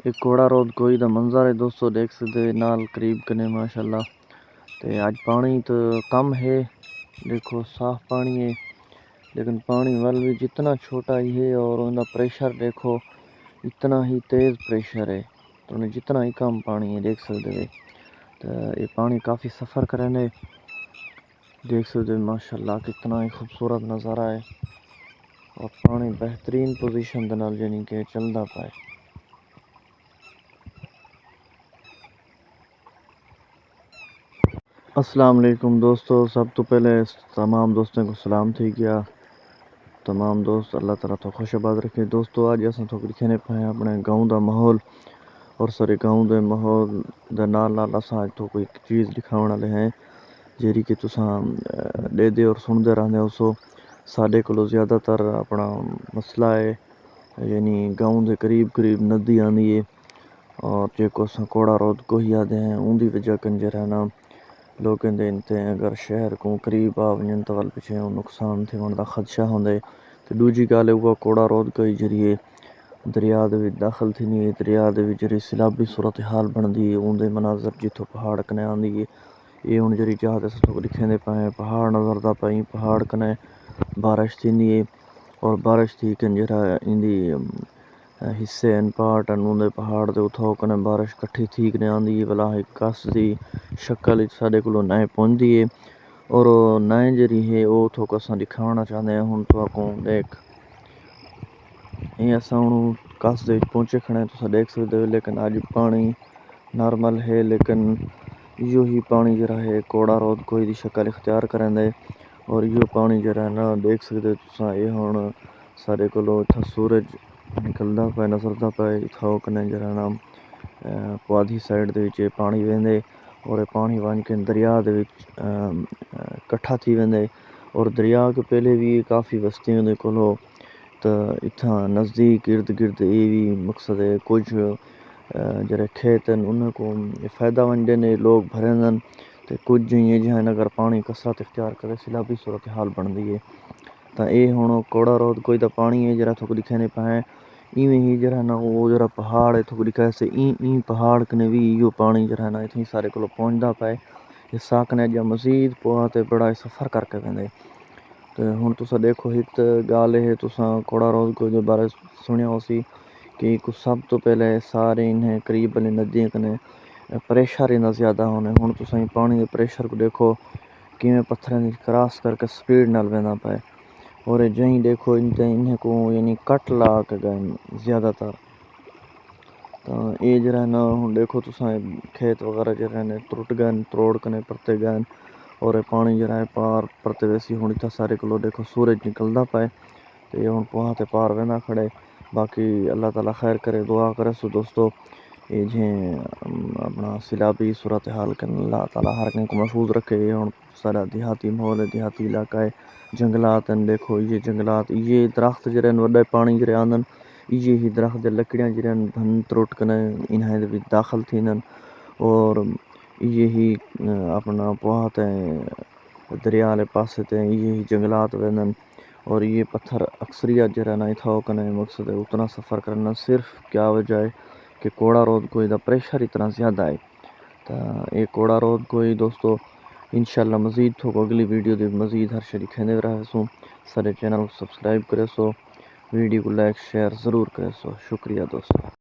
ایک کوڑا رود کوئی دا منظر ہے دوستو، دیکھ سکتے نال قریب کنے ماشاءاللہ۔ تے آج پانی تو کم ہے، دیکھو صاف پانی ہے، لیکن پانی ول بھی جتنا چھوٹا ہی ہے اور ان کا پریشر دیکھو اتنا ہی تیز پریشر ہے، تو انہیں جتنا ہی کم پانی ہے دیکھ سکتے ہیں۔ تو یہ پانی کافی سفر کرنے دیکھ سکتے ماشاءاللہ کتنا ہی خوبصورت نظارہ ہے، اور پانی بہترین پوزیشن دے نال یعنی کہ چلدا پائے۔ السلام علیکم دوستو، سب تو پہلے تمام دوستوں کو سلام تھی گیا، تمام دوست اللہ تعالیٰ تو خوش آباد رکھے۔ دوستو آج اساں تو دکھانے پائے اپنے گاؤں دا ماحول، اور سارے گاؤں دے ماحول دے نال نال اساں اج تو کوئی چیز دکھاون والے ہیں جیڑی کہ تساں دے دے اور سن دے رہنے ہو۔ سو ساڈے کولو زیادہ تر اپنا مسئلہ ہے، یعنی گاؤں دے قریب قریب ندی آندی ہے، اور جے کو اساں کوڑا رود کو ہی آدے ہیں، ان دی وجہ کنجر ہے نا لوگوں دے انتے اگر شہر کو قریب آ ونجن تو ول پیچھے نقصان تھی ون دا خدشہ ہوندے۔ تے دوجی گل ہے وہ کوڑا رود کے ذریعے دریا دے وچ داخل تھی نہیں، دریا دے وچ جڑی سیلابی صورتحال بندی ہے اون دے مناظر جتھوں پہاڑ کنے آندی ہے، یہ ہن جڑی جہاں تے اساں لکھے پائے پہاڑ نظر دا پئی، پہاڑ کنے بارش تھیندی ہے، اور بارش تھی کنجر اندی حصے ان پارٹ ان دے پہاڑ دے اتھاں کنے بارش کٹھی تھی کنے آندی ہے، بلا کس دی شکل وچ ساڈے کولوں نئے پہنچدی ہے، اور نئے جڑی ہے او تو اساں دکھانا چاہندے ہیں ہن تو کو دیکھ یہ اساں ہن کس دے پہنچے کھڑے تساں دیکھ سکدے ہو، لیکن اج پانی نارمل ہے، لیکن یو ہی پانی جڑا ہے کوڑا رود کوئی دی شکل اختیار کریندا ہے، اور یو پانی جڑا ہے نا دیکھ سکدے تساں یہ ہن سارے کولوں اتھا سورج نکلدا پیا نظر دا پیا، اتھاں کنے جڑا نا پوادھی سائڈ دے وچ پانی ویندے، اور پانی ون کے دریا دے وچ کٹھا تھی ویندے، اور دریا کے پہلے بھی کافی بستیاں دے کولوں تو اتھاں نزدیک ارد گرد یہ بھی مقصد ہے کچھ جڑے کھیت ہیں انہاں کو فائدہ وندے نے لوگ بھرندن، تے کچھ جہاں اگر پانی کثرت اختیار کرے سیلابی صورتحال بندی ہے، تو یہ ہن کوڑا رود کوئی دا پانی ہے جڑا تھوک لکھے پائے ایویں ہی جڑا نا وہ جڑا پہاڑ ہے تھوک لکھا سے این پہاڑ کنے بھی یو پانی جڑا نا اتنی سارے کولوں پہنچدا پائے، اس ساکنے جا مزید پوا تے بڑا سفر کر کے ویندے۔ تو ہن تساں دیکھو ایک گل ہے تساں کوڑا رود کو جو بارے سنیا ہو سی کہ سب تو پہلے سارے انہیں قریب والی ندیاں کنے پریشر انہاں زیادہ ہونے، ہن تساں پانی دے پریشر کو دیکھو کیویں پتھراں دی کراس کر کے سپیڈ نال ویندا پیا، اور جہیں دیکھو انہیں کو یعنی کٹ لا کے گئے زیادہ تر، تو یہ جڑا نا ہن دیکھو تساں کھیت وغیرہ جڑے نے ٹرٹ گئے تروڑ کنے پرتے گئے، اور پانی جڑا ہے پار پرتے ویسی ہن اتھا سارے کولوں دیکھو سورج نکلدا پیا، تے ہن پواں تے پار ویندا کھڑے۔ باقی اللہ تعالیٰ خیر کرے، دعا کرے سو دوستو یہ جیں اپنا سیلابی صورتحال کن اللہ تعالیٰ ہر کہیں کو محفوظ رکھے۔ یہ ہن سارا دیہاتی ماحول ہے، دیہاتی علاقہ ہے، جنگلات ہیں، دیکھو یہ جنگلات یہ درخت جڑے وڈے پانی جڑے آندن یہ ہی درخت دے لکڑیاں جڑے بھن ترٹ کنے انہاں دے وچ داخل تھیندن، اور یہی اپنا پواتے دریا والے پاسے تے یہی جنگلات ویندن، اور یہ پتھر اکثریت جڑا نا اتھاں کنے مقصد ہے اتنا سفر کرنا صرف کیا وجہ ہے کہ کوڑا رود کوئی دا پریشر اتنا زیادہ ہے۔ تو یہ کوڑا رود کوئی دوستو انشاءاللہ مزید تھوک اگلی ویڈیو دے مزید ہر شے دکھاندے رہے سو، سارے چینل کو سبسکرائب کرے سو، ویڈیو کو لائک شیئر ضرور کرے سو، شکریہ دوستو۔